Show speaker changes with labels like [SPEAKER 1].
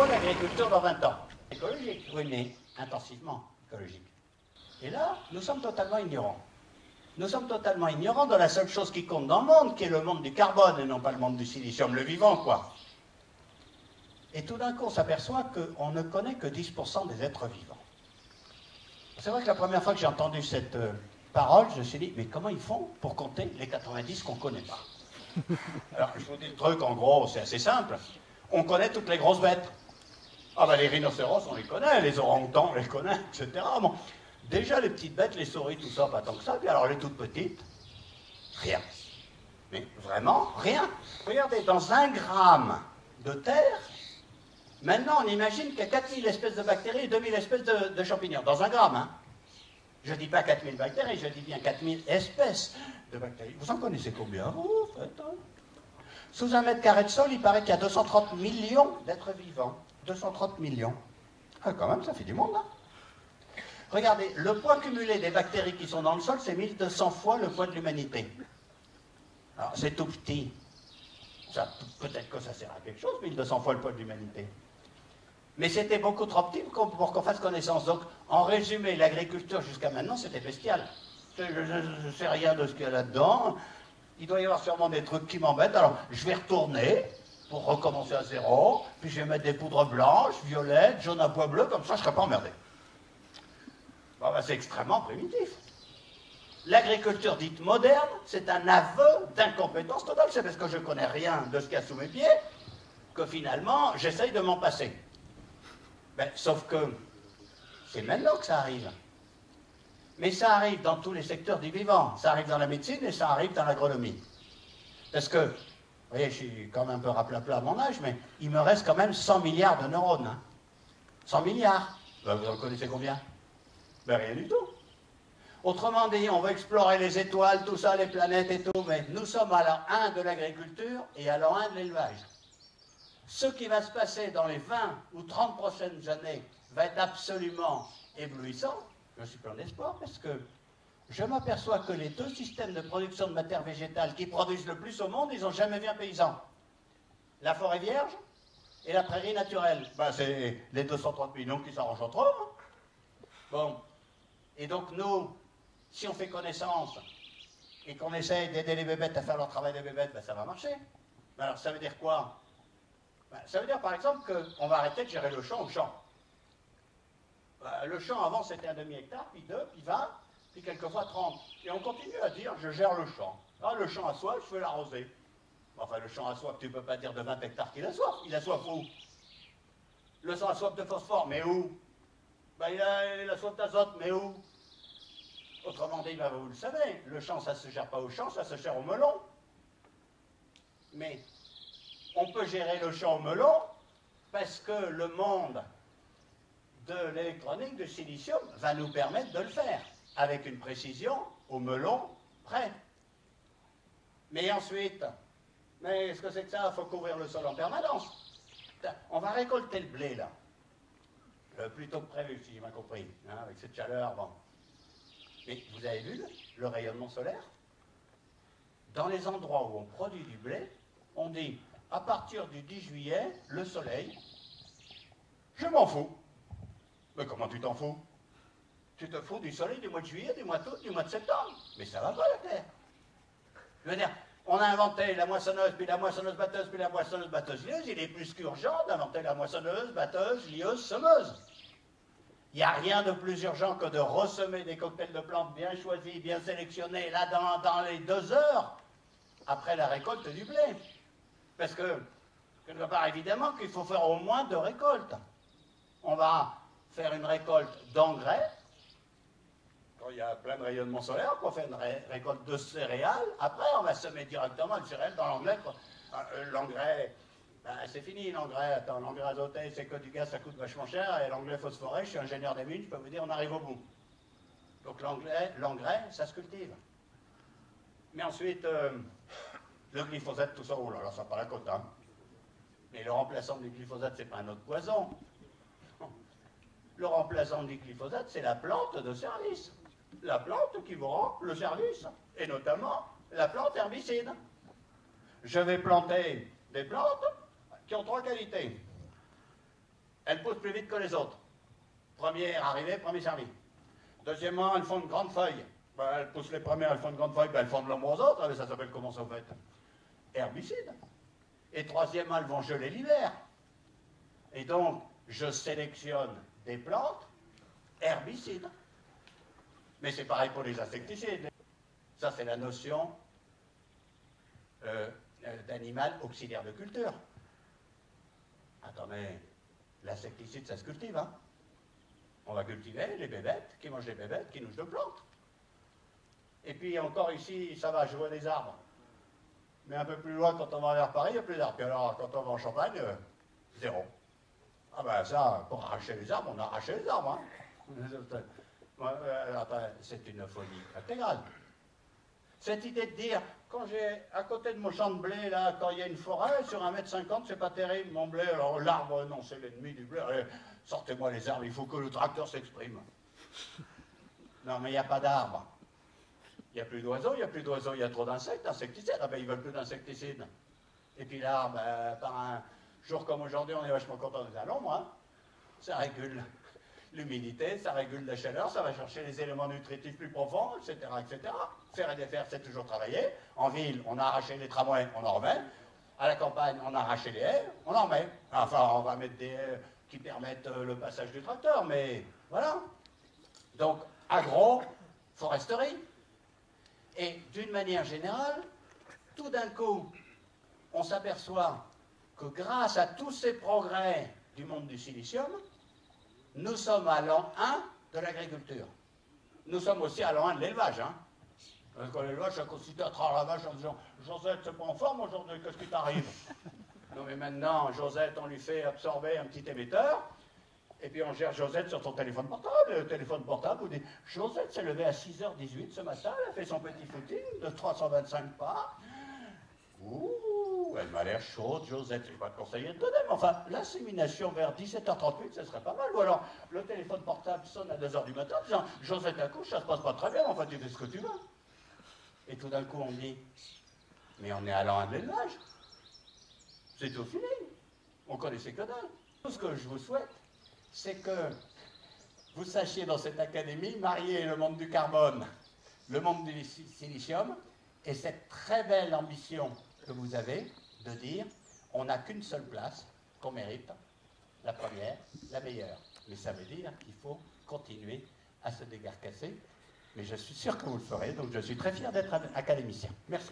[SPEAKER 1] l'agriculture dans 20 ans? Écologique, oui, mais intensivement écologique. Et là, nous sommes totalement ignorants. Nous sommes totalement ignorants de la seule chose qui compte dans le monde, qui est le monde du carbone, et non pas le monde du silicium, le vivant, quoi. Et tout d'un coup, on s'aperçoit qu'on ne connaît que 10% des êtres vivants. C'est vrai que la première fois que j'ai entendu cette parole, je me suis dit, mais comment ils font pour compter les 90 qu'on ne connaît pas? Alors, je vous dis le truc, en gros, c'est assez simple. On connaît toutes les grosses bêtes. Ah ben, les rhinocéros, on les connaît, les orang-outans, on les connaît, etc. Bon, déjà, les petites bêtes, les souris, tout ça, pas tant que ça. Puis alors, les toutes petites, rien. Mais vraiment, rien. Regardez, dans 1 gramme de terre, maintenant, on imagine qu'il y a 4000 espèces de bactéries et 2000 espèces de champignons. Dans 1 gramme, hein. Je ne dis pas 4000 bactéries, je dis bien 4000 espèces de bactéries. Vous en connaissez combien, vous, en fait, hein? Sous 1 mètre carré de sol, il paraît qu'il y a 230 millions d'êtres vivants. 230 millions. Ah, quand même, ça fait du monde, hein. Regardez, le poids cumulé des bactéries qui sont dans le sol, c'est 1200 fois le poids de l'humanité. Alors, c'est tout petit. Peut-être que ça sert à quelque chose, 1200 fois le poids de l'humanité. Mais c'était beaucoup trop petit pour qu'on fasse connaissance. Donc, en résumé, l'agriculture jusqu'à maintenant, c'était bestial. Je ne sais rien de ce qu'il y a là-dedans. Il doit y avoir sûrement des trucs qui m'embêtent. Alors, je vais retourner pour recommencer à zéro. Puis je vais mettre des poudres blanches, violettes, jaunes à pois bleus. Comme ça, je ne serai pas emmerdé. Bon, ben, c'est extrêmement primitif. L'agriculture dite moderne, c'est un aveu d'incompétence totale. C'est parce que je ne connais rien de ce qu'il y a sous mes pieds que finalement, j'essaye de m'en passer. Ben, sauf que c'est maintenant que ça arrive. Mais ça arrive dans tous les secteurs du vivant. Ça arrive dans la médecine et ça arrive dans l'agronomie. Parce que, vous voyez, je suis quand même un peu raplapla à mon âge, mais il me reste quand même 100 milliards de neurones. Hein. 100 milliards. Ben, vous en connaissez combien? Ben, rien du tout. Autrement dit, on veut explorer les étoiles, tout ça, les planètes et tout, mais nous sommes à l'an 1 de l'agriculture et à l'an 1 de l'élevage. Ce qui va se passer dans les 20 ou 30 prochaines années va être absolument éblouissant. Je suis plein d'espoir parce que je m'aperçois que les 2 systèmes de production de matière végétale qui produisent le plus au monde, ils n'ont jamais vu un paysan. La forêt vierge et la prairie naturelle. Ben, c'est les 230 millions qui s'arrangent entre eux. Hein. Bon. Et donc nous, si on fait connaissance et qu'on essaye d'aider les bébêtes à faire leur travail de bébêtes, ben, ça va marcher. Ben, alors ça veut dire quoi? Ben, ça veut dire par exemple qu'on va arrêter de gérer le champ au champ. Ben, le champ avant c'était un demi-hectare, puis 2, puis 20, puis quelquefois 30. Et on continue à dire je gère le champ. Ah, le champ a soif, je vais l'arroser. Enfin, le champ a soif, tu ne peux pas dire de 20 hectares qu'il a soif. Il a soif où? Le champ a soif de phosphore, mais où? Ben, il a soif d'azote, mais où? Autrement dit, ben, vous le savez, le champ, ça ne se gère pas au champ, ça se gère au melon. Mais on peut gérer le champ au melon parce que le monde de l'électronique, du silicium, va nous permettre de le faire, avec une précision au melon près. Mais ensuite, mais ce que c'est que ça? Il faut couvrir le sol en permanence. On va récolter le blé, là. Plus tôt que prévu, si j'ai bien compris, hein, avec cette chaleur, bon. Mais vous avez vu le rayonnement solaire? Dans les endroits où on produit du blé, on dit, à partir du 10 juillet, le soleil, je m'en fous. Mais comment tu t'en fous? Tu te fous du soleil du mois de juillet, du mois d'août, du mois de septembre? Mais ça va pas, la Terre. Je veux dire, on a inventé la moissonneuse, puis la moissonneuse-batteuse, puis la moissonneuse-batteuse-lieuse. Il est plus qu'urgent d'inventer la moissonneuse, batteuse, lieuse, semeuse. Il n'y a rien de plus urgent que de ressemer des cocktails de plantes bien choisis, bien sélectionnés, là, dans les 2 heures après la récolte du blé. Parce que, quelque part, évidemment qu'il faut faire au moins 2 récoltes. On va faire une récolte d'engrais, quand il y a plein de rayonnement solaire, pour faire une récolte de céréales. Après, on va semer directement le céréales dans l'engrais. L'engrais, ben, c'est fini l'engrais. Attends, l'engrais azoté, c'est que du gaz, ça coûte vachement cher. Et l'engrais phosphoré, je suis ingénieur des mines, je peux vous dire, on arrive au bout. Donc l'engrais, ça se cultive. Mais ensuite, le glyphosate, tout ça, oh là là, ça n'a pas la cote, hein. Mais le remplaçant du glyphosate, c'est pas un autre poison. Le remplaçant du glyphosate, c'est la plante de service. La plante qui vous rend le service. Et notamment, la plante herbicide. Je vais planter des plantes qui ont 3 qualités. elles poussent plus vite que les autres. Premier arrivé, premier servi. Deuxièmement, elles font de grandes feuilles. Ben, elles poussent les premières, elles font de grandes feuilles, ben, elles font de l'ombre aux autres. Ça s'appelle comment ça, au fait? Herbicide. Et troisièmement, elles vont geler l'hiver. Et donc, je sélectionne des plantes herbicides. Mais c'est pareil pour les insecticides. Ça, c'est la notion d'animal auxiliaire de culture. Attendez, l'insecticide, ça se cultive, hein? On va cultiver les bébêtes, qui mangent les bébêtes, qui nourrissent de plantes. Et puis encore ici, ça va, je vois des arbres. Mais un peu plus loin, quand on va vers Paris, il n'y a plus d'arbres. Puis alors, quand on va en Champagne, zéro. Ah ben ça, pour arracher les arbres, on a arraché les arbres, hein? C'est une folie intégrale. Cette idée de dire, quand j'ai à côté de mon champ de blé, là, quand il y a une forêt, sur 1,50 m, c'est pas terrible, mon blé, alors l'arbre, non, c'est l'ennemi du blé, allez, sortez-moi les arbres, il faut que le tracteur s'exprime. Non, mais il n'y a pas d'arbres. Il n'y a plus d'oiseaux, il n'y a plus d'oiseaux, il y a trop d'insectes, insecticides, ah ben ils veulent plus d'insecticides. Et puis l'arbre, par un jour comme aujourd'hui, on est vachement content des l'ombre, hein. Ça régule l'humidité, ça régule la chaleur, ça va chercher les éléments nutritifs plus profonds, etc., etc. Faire et défaire, c'est toujours travailler. En ville, on a arraché les tramways, on en remet. À la campagne, on a arraché les haies, on en remet. Enfin, on va mettre des haies qui permettent le passage du tracteur, mais voilà. Donc, agro-foresterie. Et d'une manière générale, tout d'un coup, on s'aperçoit que grâce à tous ces progrès du monde du silicium, nous sommes à l'an 1 de l'agriculture. Nous sommes aussi à l'an 1 de l'élevage. Hein. Parce que l'élevage, ça consiste à trahir la vache en disant « Josette, c'est pas en forme aujourd'hui, qu'est-ce qui t'arrive ?» Non mais maintenant, Josette, on lui fait absorber un petit émetteur, et puis on gère Josette sur son téléphone portable. Le téléphone portable vous dit « Josette s'est levée à 6h18 ce matin, elle a fait son petit footing de 325 pas. Ouh, elle m'a l'air chaude, Josette. Je ne vais pas te conseiller de donner, mais enfin, l'insémination vers 17h38, ce serait pas mal. Ou alors, le téléphone portable sonne à 2h du matin en disant « Josette accouche, ça se passe pas très bien, enfin, tu fais ce que tu veux. » Et tout d'un coup, on dit « Mais on est à l'an 1 de l'élevage. C'est tout fini. On connaissait que dalle. » Tout ce que je vous souhaite, c'est que vous sachiez dans cette académie marier le monde du carbone, le monde du silicium, et cette très belle ambition que vous avez de dire on n'a qu'une seule place qu'on mérite, la première, la meilleure. Mais ça veut dire qu'il faut continuer à se dégarcasser. Mais je suis sûr que vous le ferez, donc je suis très fier d'être académicien. Merci.